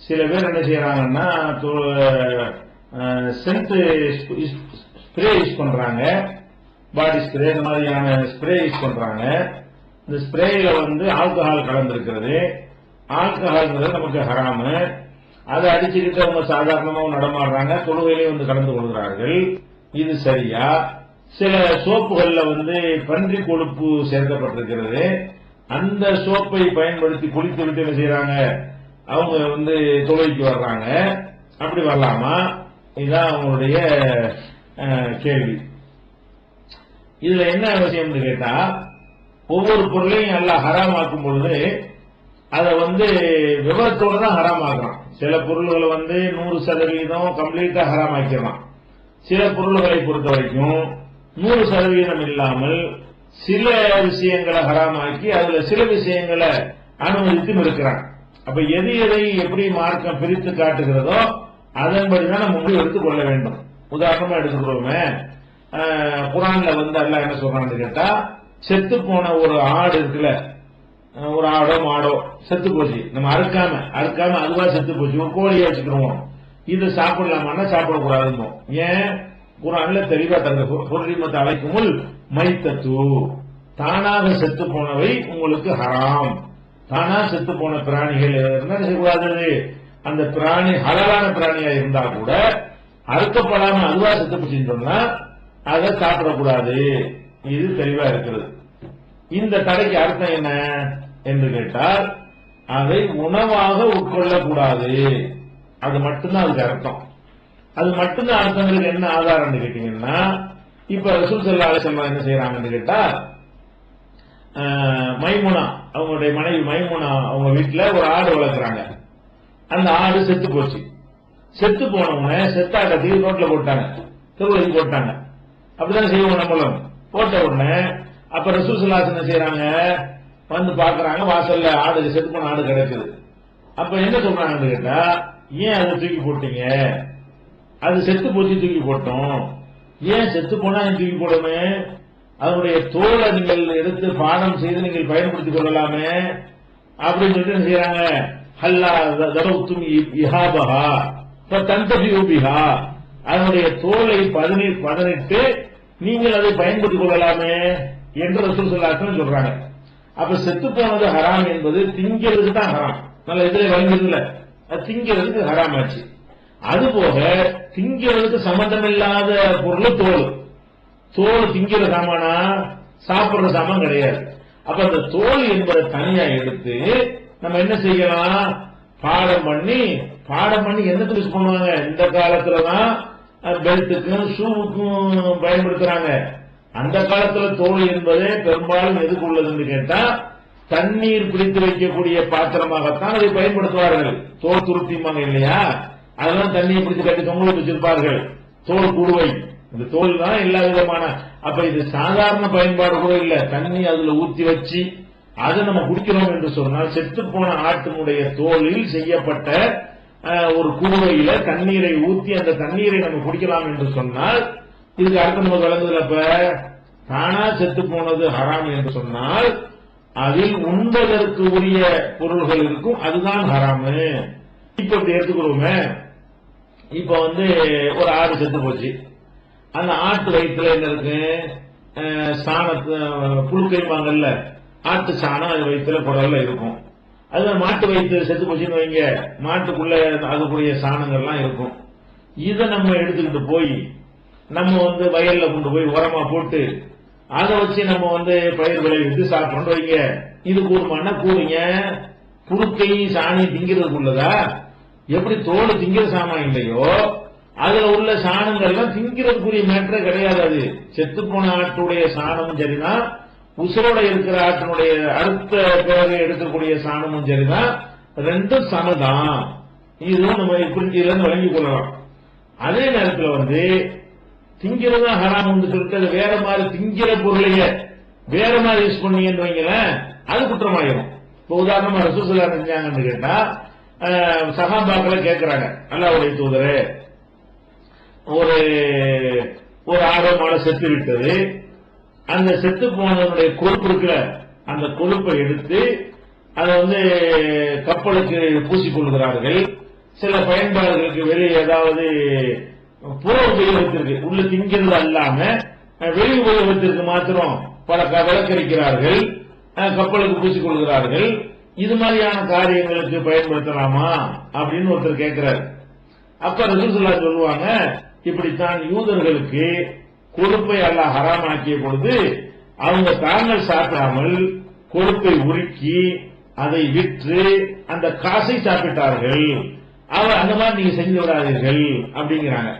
சில பேர் என்ன செய்யறாங்கன்னா சென்ட் ஸ்ப்ரே யூஸ் பண்றாங்க, பாடி ஸ்ப்ரே இந்த மாதிரியான ஸ்ப்ரே யூஸ் பண்றாங்க. இந்த ஸ்ப்ரேயில ஆல்கஹால் கலந்திருக்கிறது. ஆல்கஹால்ங்கிறது நமக்கு ஹராமு. அதை அடிச்சுக்கிட்டு அவங்க சாதாரணமாக நடமாடுறாங்க, தொழுகையிலே கலந்து கொள்கிறார்கள். இது சரியா? சில சோப்புகள்ல பன்றி கொழுப்பு சேர்க்கப்பட்டிருக்கிறது. அந்த சோப்பை பயன்படுத்தி குளித்து விட்டு என்ன செய்யறாங்க, அவங்க தொழுகைக்கு வர்றாங்க. அப்படி வரலாமா? இதுதான் அவங்களுடைய கேள்வி. இதுல என்ன விஷயம்னு கேட்டா, ஒவ்வொரு பொருளையும் எல்லாம் ஹராமாக்கும் பொழுது அதை விவரத்தோடு தான் ஹராமாக்குறான். சில பொருள்களை 100% கம்ப்ளீட்டா ஹராமாக்கிறான். சில பொருள்களை பொறுத்த வரைக்கும் 100% இல்லாமல் சில விஷயங்களை ஹராமாக்கி அதுல சில விஷயங்களை அனுமதித்து இருக்கிறான். அப்ப எது எதை எப்படி மார்க்கம் பிரித்து காட்டுகிறதோ அதன்படிதான் நம்ம முடிவு எடுத்துக் கொள்ள வேண்டும். உதாரணமா எடுத்துக்கிறோமே, குர்ஆன்ல அல்லாஹ் என்ன சொல்றான்னு கேட்டா, செத்து போன ஒரு ஆடு இருக்குல்ல, ஒரு ஆடோ மாடோ செத்து போச்சு, நம்ம அறுக்காம அதுவா செத்து போச்சு, ஒரு கோழியை வச்சுக்கிறோம், இது சாப்பிடலாமா? சாப்பிடக்கூடாதுன்னு ஏன்? குர்ஆன்ல தெளிவா தந்த ஹுர்ரிமத் அலைக்குமுல் மைத்தத்து, தானாக செத்து போனவை உங்களுக்கு ஹராம். தானா செத்து போன பிராணிகள் என்ன செய்யக்கூடாது? அந்த பிராணி ஹலாலான பிராணியா இருந்தா கூட அறுக்கப்படாம அதுவா செத்து போச்சுன்னு சொன்னா அதை சாப்பிடக்கூடாது. இது தெளிவா இருக்கிறது. இந்த தடைக்கு அர்த்தம் என்ன என்று கேட்டால், அதை உணவாக உட்கொள்ளக்கூடாது. அது மட்டும்தான் அதுக்கு அர்த்தம். அது மட்டும்தான் அர்த்தங்களுக்கு என்ன ஆதாரம் கேட்டீங்கன்னா, இப்ப ரசூல் ஸல்லல்லாஹு அலைஹி வஸல்லம் என்ன செய்யறாங்கன்னு கேட்டா, மைமுனா அவங்களுடைய மனைவி மைமுனா அவங்க வீட்டுல ஒரு ஆடு வளர்க்குறாங்க. அந்த ஆடு செத்து போச்சு. செத்து போனவங்க செத்தாட்ட தீர் ரோட்ல போட்டாங்க, தெருவுக்கு போட்டாங்க. அப்படிதான் செய்வோம் நம்மளும். போட்ட உடனே அப்ப ரசூல் ஸல்லல்லாஹு அலைஹி வஸல்லம் என்ன செய்யறாங்க, பாக்குறாங்க வாசல்ல ஆடு, செத்து போன ஆடு கிடக்குது. அப்ப என்ன சொல்றாங்கன்னு கேட்டா, ஏன் அதை தூக்கி போட்டீங்க? அது செத்து போச்சு, தூக்கி போட்டோம். ஏன் செத்து போனா தூக்கி போடணும்? அதனுடைய தோலை நீங்கள் எடுத்து பானம் செய்து நீங்கள் பயன்படுத்திக் கொள்ளலாமே அப்படின்னு சொல்லிட்டு என்ன செய்யறாங்க, ஹல்லா தரவுத்தும் இஹாபஹா தந்தபிஹா, அதனுடைய தோலை பதனிட்டு நீங்கள் அதை பயன்படுத்திக் கொள்ளலாமே என்று ரசூல் ஸல்லல்லாஹு அலைஹி வஸல்லம் சொல்றாங்க. அப்ப செத்து போனது ஹராம் என்பது திங்கிறதுக்கு தான் ஹராம். நல்ல இதுல வழங்குதுல, அது திங்கிறதுக்கு ஹராம் ஆச்சு. அதுபோக திங்கிறதுக்கு சம்பந்தம் இல்லாத பொருள் தோல் திங்கிற சாமானா, சாப்பிடுற சாமான் கிடையாது. அப்ப அந்த தோல் என்பதை தனியா எடுத்து நம்ம என்ன செய்யலாம், பாடம் பண்ணி என்னத்துக்கு யூஸ் பண்ணுவாங்க? இந்த காலத்துலதான் பெல்ட்டுக்கும் ஷூவுக்கும் பயன்படுத்துறாங்க. அந்த காலத்துல தோல் என்பதே பெரும்பாலும் எதுக்கு உள்ளதுன்னு கேட்டா, தண்ணீர் பிடித்து வைக்கக்கூடிய பாத்திரமாகத்தான் அதை பயன்படுத்துவார்கள். தோல் துருத்திமாங்க இல்லையா, அதெல்லாம் தண்ணியை பிடித்து கட்டி தொங்க வச்சிருப்பார்கள். தோல் குடுவை, இந்த தோல் தான் எல்லா விதமான. அப்ப இது சாதாரண பயன்பாடு கூட இல்ல. தண்ணி அதுல ஊத்தி வச்சு அதை நம்ம குடிக்கிறோம் என்று சொன்னால், செத்து போன ஆட்டினுடைய தோலில் செய்யப்பட்ட ஒரு குடுவையில தண்ணீரை ஊத்தி அந்த தண்ணீரை நம்ம குடிக்கலாம் என்று சொன்னால், இதுக்கு அர்த்தம் நம்ம வழங்குதுல. அப்ப தானா செத்து போனது ஹராம் என்று சொன்னால், அதில் உண்பதற்கு உரிய பொருள்கள் இருக்கும், அதுதான் ஹராமு. இப்ப இப்படி எடுத்துக்கிறோமே, இப்ப ஒரு ஆடு செத்து போச்சு. அந்த ஆட்டு வயிற்றுல என்ன இருக்கு, சாணத்து புழுக்கைவாங்கல்ல, ஆட்டு சாணம் அது வயிற்றுல குடல்ல இருக்கும். அது மாட்டு வயிற்று செத்து போச்சுன்னு வைங்க, மாட்டுக்குள்ள அதுக்குரிய சாணங்கள்லாம் இருக்கும். இதை நம்ம எடுத்துக்கிட்டு போய் நம்ம வயல்ல கொண்டு போய் உரமா போட்டு அதை வச்சு நம்ம பயிர் விளைவித்து சாப்பிட்டு வைங்க, இது கூடுமான கூடுங்க. புழுக்கை சாணி திங்கிறதுக்குள்ளதா? எப்படி தோல் திங்கிற சாமான் இல்லையோ, அதுல உள்ள சாணங்கள்லாம் திங்கிறதுக்குரிய மேட்டரே கிடையாது. அது செத்து போன ஆட்டுடைய சாணமும் சரிதான், உசுரோட இருக்கிற ஆட்டினுடைய அடுத்த பிறகு எடுக்கக்கூடிய சாணமும் சரிதான், ரெண்டும் சமதான். இதுவும் நம்ம இப்படி இதுல இருந்து வழங்கிக் கொள்ளலாம். அதே நேரத்தில் திங்கிறதா ஹராம் சொல்லிட்டு அது வேற மாதிரி திங்கிற பொருளைய வேற மாதிரி யூஸ் பண்ணீங்கன்னு வைங்களேன், அது குற்றமாயிரும். இப்ப உதாரணமா ரசூல் ஸல்லல்லாஹு அலைஹி வஸல்லம் செஞ்சாங்கன்னு கேட்டா, சஹாபாக்களை கேட்கிறாங்க, அல்லாஹ்வுடைய தூதரே, ஒரு ஆடோ மாடோ செத்து விட்டது, அந்த செத்து போனதனுடைய கொழுப்பு இருக்கிற அந்த கொழுப்பை எடுத்து அதை கப்பலுக்கு பூசிக்கொள்கிறார்கள். சில பயன்பாடுகளுக்கு வெளியே ஏதாவது புற உபயோகத்திற்கு உள்ள திங்கிறது அல்லாம வெளி உபயோகத்திற்கு மாத்திரம் பல விளக்கரிக்கிறார்கள், கப்பலுக்கு பூசிக்கொள்கிறார்கள். இது மாதிரியான காரியங்களுக்கு பயன்படுத்தலாமா அப்படின்னு ஒருத்தர் கேட்கிறார். அப்ப ரசூல் ஸல்லல்லாஹு சொல்லுவாங்க, இப்படித்தான் யூதர்களுக்கு கொழுப்பை அல்லாஹ் ஹராமாக்கிய பொழுது அவங்க தாங்கள் சாப்பிடாமல் கொழுப்பை உருக்கி அதை விற்று அந்த காசை சாப்பிட்டார்கள். அந்த மாதிரி நீங்க செஞ்சு விடாதீர்கள் அப்படிங்கிறாங்க.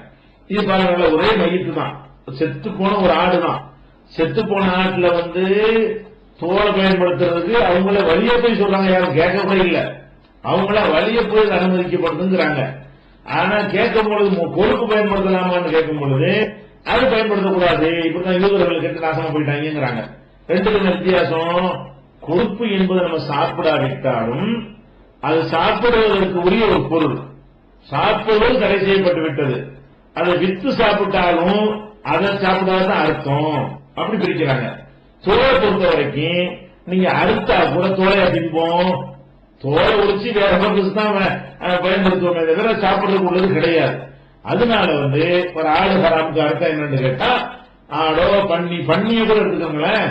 இது பாருங்க, ஒரே மையத்து தான், செத்து போன ஒரு ஆடு தான். செத்து போன ஆட்டுல தோலை பயன்படுத்துறதுக்கு அவங்கள வலிய போய் சொல்றாங்க, யாரும் கேட்க கூட இல்ல. அவங்கள வலிய போய் அனுமதிக்கப்படுதுங்கிறாங்க. ஆனா கேட்கும் பொழுது கொழுப்பு பயன்படுத்தலாமான்னு கேட்கும் பொழுது அது பயன்படுத்தக்கூடாது, இப்படிதான் யூதர்கள் கெட்டு நாசமா போயிட்டாங்கிறாங்க. ரெண்டுக்கும் வித்தியாசம். கொழுப்பு என்பது நம்ம சாப்பிடாவிட்டாலும் அது சாப்பிடுவதற்கு உரிய ஒரு பொருள், சாப்பிடுவது தடை செய்யப்பட்டு விட்டது. அதை வித்து சாப்பிட்டாலும் அதை சாப்பிடாதான் அர்த்தம், அப்படி பிரிக்கிறாங்க. தோலை பொறுத்த வரைக்கும் நீங்க அறுத்தா கூட தோலையா தின்போம், தோலை உரிச்சு வேற பர்பஸ் தான் பயன்படுத்துவோமே தவிர சாப்பிடுறதுக்கு உள்ளது கிடையாது. அதனால ஒரு ஆடு ஹராமுக்கு அர்த்தம் என்னன்னு கேட்டா, ஆடோ பண்ணிய கூட எடுத்துக்கோங்களேன்,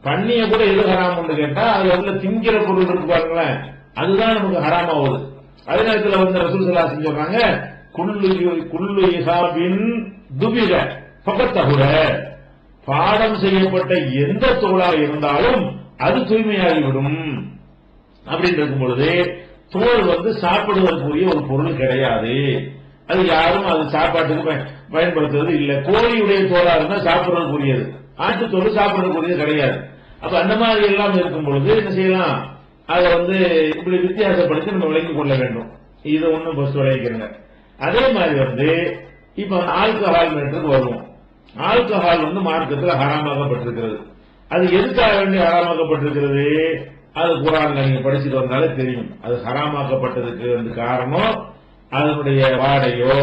பண்ணிய கூட எது ஹராம்னு கேட்டா அதுல உள்ள திங்கிற பொருள் இருக்கு பாருங்களேன், அதுதான் நமக்கு ஹராமாவது. அதே நேரத்தில் ரசூல் ஸல்லல்லாஹு அலைஹி சொல்றாங்க, குல்லு இஹாபின் துபிக ஃபகத்தஹுர, பாடம் செய்யப்பட்ட எந்த தோளாக இருந்தாலும் அது தூய்மையாகிவிடும் அப்படின்னு இருக்கும் பொழுது தோல் சாப்பிடுவதற்குரிய ஒரு பொருள் கிடையாது. அது யாரும் அது சாப்பாட்டுக்கு பயன்படுத்துவது இல்லை. கோழியுடைய தோலா இருந்தா சாப்பிடுறதுக்குரியது, ஆட்டு தோல் சாப்பிடுறதுக்குரியது கிடையாது. அப்ப அந்த மாதிரி எல்லாம் இருக்கும் பொழுது என்ன செய்யலாம், அதை இப்படி வித்தியாசப்படுத்தி நம்ம விளங்கிக் கொள்ள வேண்டும். இது ஒன்னும் பஸ் விளைவிக்கிறங்க. அதே மாதிரி இப்ப ஆல்கஹால் மேட்டருக்கு வருவோம். ஆல்கஹால் மார்க்கத்தில் ஹராமாக்கப்பட்டிருக்கிறது. அது எதுக்காக வேண்டி ஹராமாக்கப்பட்டிருக்கிறது, அது குர்ஆன்ல நீங்க படிச்சுட்டு வந்தாலே தெரியும். அது ஹராமாக்கப்பட்டதுக்கு காரணம் அதனுடைய வாடையோ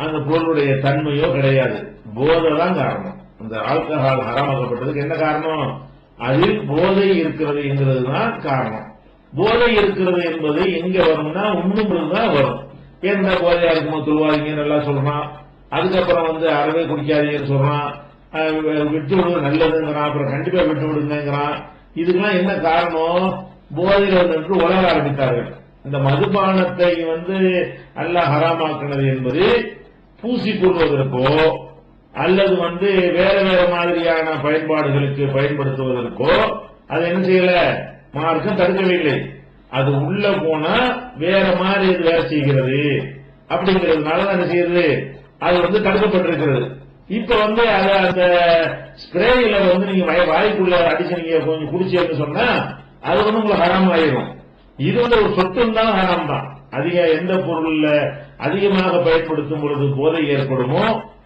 அந்த பொருளுடைய தன்மையோ கிடையாது, போதை தான் காரணம். அந்த ஆல்கஹால் ஹராமாக்கப்பட்டதுக்கு என்ன காரணம், அதில் போதை இருக்கிறது என்கிறது தான் காரணம். போதை இருக்கிறது என்பது எங்க வரும்னா உண்ணும் தான் வரும். ஏன்னா போதையா இருக்குமோ துள்வாதீங்கன்னு நல்லா சொல்றான், அதுக்கப்புறம் அறவே குடிக்காதீங்கன்னு சொல்றான், விட்டு விடுவது நல்லதுங்கிறான், அப்புறம் கண்டிப்பா விட்டு விடுங்கிறான். இதுக்கெல்லாம் என்ன காரணம், போதையில் உலக ஆரம்பித்தார்கள். இந்த மதுபானத்தை அல்லாஹ் ஹராமாக்கினது என்பது பூசிக்கொள்வதற்கோ அல்லது வேற வேற மாதிரியான பயன்பாடுகளுக்கு பயன்படுத்துவதற்கோ அது என்ன செய்யல, மார்க்கம் தடுக்கவில்லை. அது உள்ள போனா வேற மாதிரி இது வேலை செய்கிறது அப்படிங்கிறதுனால என்ன செய்யுது, அது தடுக்கப்பட்டிருக்கிறது. இப்ப அந்த ஸ்ப்ரேயில நீங்க வாய்க்குள்ள அடிச்சு நீங்க கொஞ்சம் குடிச்சேன்னு சொன்னா அது உங்களுக்கு ஹராம் ஆயிரும். இது ஒரு சொத்து தான் ஹராம் தான். எந்த பொருள்ல அதிகமாக பயன்படுத்தும் பொழுது போதை ஏற்படுமோ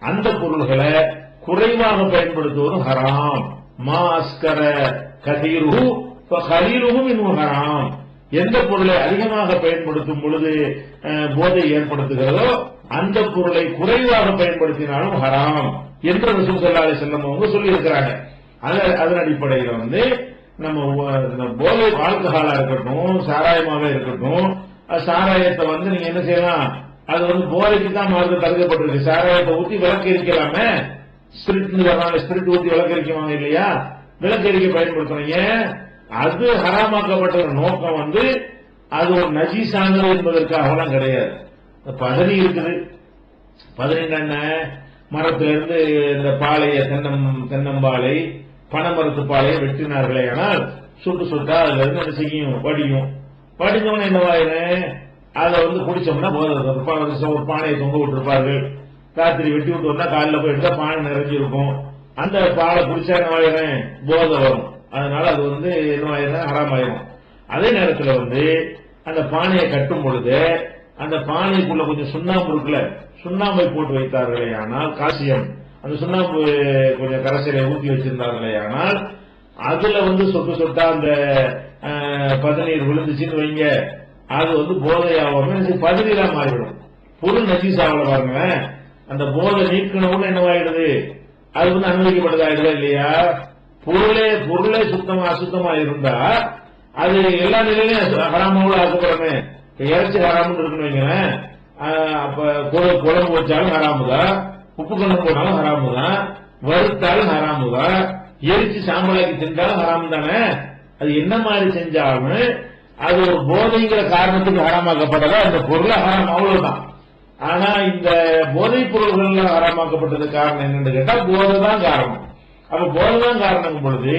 அந்த பொருள்களை குறைவாக பயன்படுத்துவதும் ஹராம். மா அஸ்கர கதீருஹு ஃபகலீலுஹு மின்ஹு ஹராம். எந்த பொருளை அதிகமாக பயன்படுத்தும் பொழுது போதை ஏற்படுத்துகிறதோ அந்த பொருளை குறைவாக பயன்படுத்தினாலும் ஹராம் என்று ரசூல் ஸல்லல்லாஹு அலைஹி வஸல்லம் அவங்க சொல்லி இருக்கிறாங்க. அதன் அடிப்படையில் நம்ம போதை ஆல்கஹாலா இருக்கட்டும், சாராயமாவே இருக்கட்டும், சாராயத்தை நீங்க என்ன செய்யலாம், அது போதைக்கு தான் மார்க்க தடுக்கப்பட்டிருக்கு. சாராயத்தை ஊத்தி விளக்கு எரிக்கலாமே, ஸ்பிரிட் ஊத்தி விளக்கு எரிக்குவாங்க இல்லையா, விளக்கு எரிக்க பயன்படுத்துறீங்க. அது ஹராமாக்கப்பட்ட நோக்கம் அது ஒரு நஜீஸானது என்பதற்காகலாம் கிடையாது. பதனி இருக்குது, பதனின்னு மரத்திலிருந்து இந்த பாலைய தென்னம்பாலை பனைமரத்து பாலையை வெட்டினார்களே, ஆனால் சுட்டு சுட்டா அதுல இருந்து என்ன செய்யும், வடியும். வடிஞ்சவன என்னவாயிரும், அதை குடிச்சோம்னா ஒரு பானையை தொங்க விட்டுருப்பார்கள். ராத்திரி வெட்டி விட்டு வந்தா காலையில போய் எடுத்தா பானை நிறைஞ்சிருக்கும். அந்த பாலை குடிச்சா என்னவாயிரும், போதை வரும். அதனால அது என்னவாயிரும், ஹராமாயிரும். அதே நேரத்தில் அந்த பானையை கட்டும் பொழுது அந்த பானைக்குள்ள கொஞ்சம் சுண்ணாம்பு இருக்குல்ல, சுண்ணாம்பை போட்டு வைத்தார்களே ஆனால், கால்சியம் அந்த சுண்ணாம்பு கொஞ்சம் கரைசலை ஊற்றி வச்சிருந்தார்களே ஆனால் அதுல சொட்டு சொட்டா அந்த பதநீர் விழுந்துச்சுன்னு வைங்க, அது போதையாகாம பதநீரா மாறிவிடும். பொருள் நஜீஸாவில் பாருங்க, அந்த போதை நீக்கணும்னு என்னவாயிடுது, அது அனுமதிக்கப்பட்டதாயிடுதா இல்லையா. பொருளே சுத்தமா அசுத்தமா இருந்தா அது எல்லா நிலையிலும் ஹராமாவோட ஆக்கப்படுமே. இறைச்சி ஹராமுன்னு இருக்குன்னு வைங்களேன், அப்ப குழம்பு வச்சாலும் ஹராமு தான், உப்பு கண்டம் போட்டாலும் ஹராமு தான், வறுத்தாலும் ஹராமு தான், எரிச்சு சாம்பலாக்கி தின்றாலும் ஹராமு தானே. அது என்ன மாதிரி செஞ்சாலும் அது ஒரு போதைங்கிற காரணத்துக்கு ஹராமாக்கப்பட்டதா அந்த பொருள் ஹராம், அவ்வளவுதான். ஆனா இந்த போதைப் பொருள்கள் ஹராமாக்கப்பட்டது காரணம் என்னன்னு கேட்டா போதை தான் காரணம். அப்ப போதை தான் காரணம் பொழுது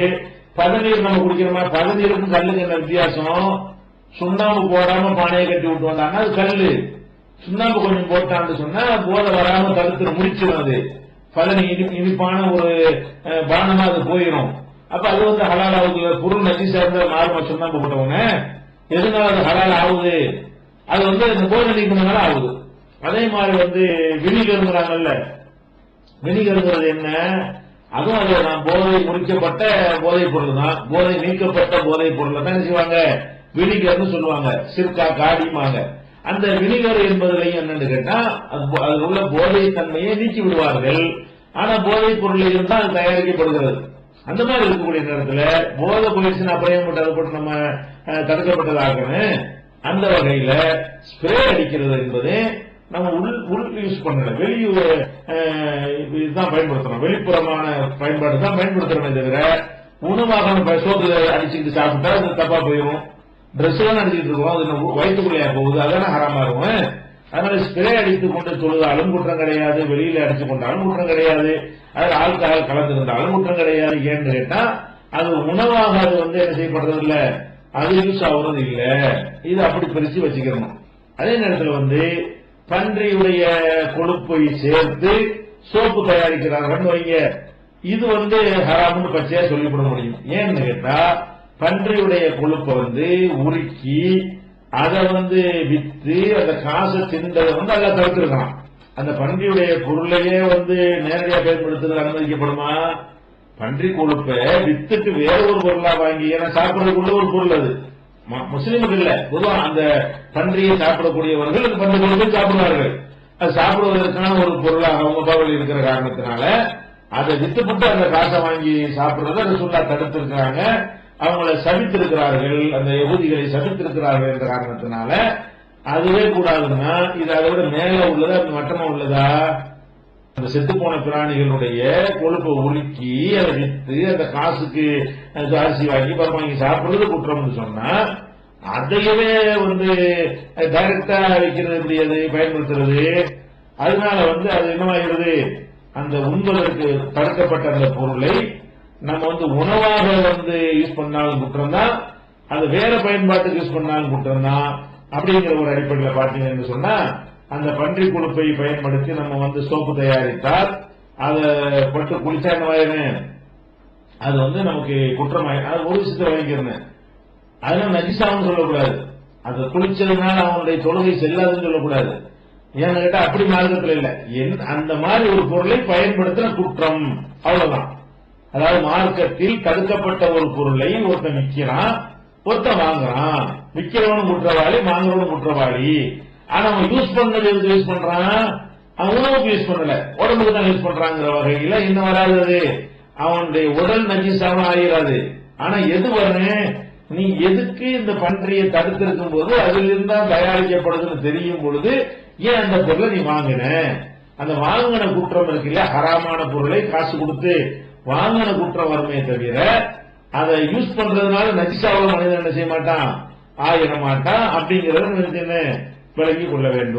பதநீர் நம்ம குடிக்கிறோமா, பதநீருக்கும் கல்லுக்கு என்ன வித்தியாசம்? சுண்ணாம்பு போடாம பானையை கட்டி விட்டு வந்தாங்கன்னா அது கல்லு, சுண்ணாம்பு கொஞ்சம் போட்டான்னு சொன்னா போதை வராம தடுத்து முடிச்சிடும். அது பதநீர் இனிப்பான ஒரு பானமா அது போயிடும். அப்ப அது வந்து ஹலால் ஆகுது. பொருள் நஜீஸா இருந்தா மாறுமா சுண்ணாம்பு போட்டவங்க? எதுனால அது ஹலால் ஆகுது? அது வந்து இந்த போதை நீக்கினால ஆகுது. அதே மாதிரி வந்து வினிகருங்கிறாங்கல்ல, வினிகருங்கிறது என்ன? அதுவும் அது போதை முடிக்கப்பட்ட போதைப் பொருள் தான், போதை நீக்கப்பட்ட போதைப் பொருள் தான் என்ன செய்வாங்க, வினிகர்னு சொல்லுவாங்க, சிற்கா காடிமாங்க. அந்த வினிகர் என்பதிலையும் என்னன்னு கேட்டா அதில் உள்ள போதை தன்மையை நீக்கி விடுவார்கள். ஆனா போதைப் பொருள் இருந்தால் அது தயாரிக்கப்படுகிறது. அந்த மாதிரி இருக்கக்கூடிய நேரத்தில் போதை போயிடுச்சுன்னு அப்புறம் போட்டு நம்ம தடுக்கப்பட்டதாகணும். அந்த வகையில ஸ்ப்ரே அடிக்கிறது என்பது நம்ம உள் யூஸ் பண்ணல, இதுதான் பயன்படுத்தணும், வெளிப்புறமான பயன்பாடு தான் பயன்படுத்துறோமே தவிர உணவாக சோத்துல அடிச்சுக்கிட்டு சாப்பிட்டா அது தப்பா போயிடும். ட்ரெஸ் எல்லாம் அடிச்சுட்டு இருக்கோம், அது வயிற்றுக்குள்ளையா போகுது, அதான ஹராமா இருக்கும். அதனால ஸ்ப்ரே அடித்துக் கொண்டு தொழுதாலும் குற்றம் கிடையாது, வெளியில அடிச்சு கொண்டாலும் குற்றம் கிடையாது, அதில் ஆல்கஹால் கலந்துருந்தாலும் குற்றம் கிடையாது. ஏன்னு கேட்டா அது உணவாக அது வந்து என்ன செய்யப்படுறது இல்ல, அது யூஸ் ஆகுறது இல்ல. இது அப்படி பிரிச்சு வச்சுக்கணும். அதே நேரத்தில் வந்து பன்றியுடைய கொழுப்பை சேர்த்து சோப்பு தயாரிக்கிறார்கள் வைங்க, இது வந்து ஹராம்னு பச்சையா சொல்லிவிட முடியும். ஏன்னு கேட்டா பன்றியுடைய கொழுப்பை வந்து உருக்கி அதை வந்து வித்து அந்த காசை தின்றதை வந்து அதெல்லாம் தடுத்திருக்கலாம். அந்த பன்றியுடைய பொருளையே வந்து நேரடியாக பயன்படுத்துறது அனுமதிக்கப்படுமா? பன்றி கொழுப்பை வித்துட்டு வேற ஒரு பொருளா வாங்கி, ஏன்னா சாப்பிடறதுக்குள்ள ஒரு பொருள் அது முஸ்லீமுக்கு இல்ல, பொதுவாக அந்த பன்றியை சாப்பிடக்கூடியவர்கள் அந்த பன்றி கொழுப்பை சாப்பிடுவார்கள். அது சாப்பிடுவதற்கான ஒரு பொருளாக அவங்க பாவல் இருக்கிற காரணத்தினால அதை வித்துப்பட்டு அந்த காசை வாங்கி சாப்பிடுறத ரசூலுல்லாஹ் தடுத்திருக்கிறாங்க. அவங்களை சபித்திருக்கிறார்கள், அந்த யகூதிகளை சபித்திருக்கிறார்கள் என்ற காரணத்தினால அதுவே கூடாதுன்னா இது அதை விட மேல உள்ளதா மட்டமா உள்ளதா? அந்த செத்து போன பிராணிகளுடைய கொழுப்பை உருக்கி அதை வித்து அந்த காசுக்கு அரிசி வாங்கி பருப்பு வாங்கி சாப்பிடுறது குற்றம்னு சொன்னா அதையவே வந்து டைரக்டா வைக்கிறது எப்படி, அது பயன்படுத்துறது? அதனால வந்து அது என்னவாகிறது, அந்த உண்பதற்கு தடுக்கப்பட்ட அந்த பொருளை நம்ம வந்து உணவாக வந்து யூஸ் பண்ணாலும் குற்றம் தான், அது வேற பயன்பாட்டுக்கு யூஸ் பண்ணாலும் குற்றம் தான். அப்படிங்கிற ஒரு அடிப்படையில் பார்த்தீங்கன்னு சொன்னா அந்த பன்றி கொழுப்பை பயன்படுத்தி நம்ம வந்து சோப்பு தயாரித்தால் அதை பட்டு குளிச்சா என்னவாயிரும், அது வந்து நமக்கு குற்றமாயி. அது ஒரு விஷயத்தை வாங்கிக்கிறேன், அதனால நஜிசாவும் சொல்லக்கூடாது, அது குளிச்சதுனால அவனுடைய தொழுகை செல்லாதுன்னு சொல்லக்கூடாது. ஏன்னு கேட்டா அப்படி மார்க்கத்தில் இல்ல, அந்த மாதிரி ஒரு பொருளை பயன்படுத்தின குற்றம், அவ்வளவுதான். அதாவது மார்க்கத்தில் தடுக்கப்பட்ட ஒரு பொருளை ஒருத்தன் விற்கிறான், ஒருத்தன் வாங்குறான், விற்கிறவனும் குற்றவாளி, வாங்குறவனும் குற்றவாளி. ஆனா அவன் யூஸ் பண்ணது எதுக்கு யூஸ் பண்றான்? அவன் உணவுக்கு யூஸ் பண்ணல, உடம்புக்கு தான் யூஸ் பண்றாங்கிற வகையில இன்னும் வராது, அவனுடைய உடல் நஜீஸாவும் ஆகிறாது. ஆனா எது வரணும், நீ எதுக்கு இந்த பன்றியை தடுத்திருக்கும் போது அதில் இருந்தா தயாரிக்கப்படுதுன்னு தெரியும் பொழுது ஏன் அந்த பொருளை நீ வாங்கின? அந்த வாங்கின குற்றம் இருக்கு இல்ல, ஹராமான பொருளை காசு கொடுத்து வாங்கின குற்றம் வருமே தவிர அதை யூஸ் பண்றதுனால நஜிசாவில் மனிதன் என்ன செய்ய மாட்டான், ஆயிட மாட்டான். அப்படிங்கறத விளங்கிக் கொள்ள வேண்டும்.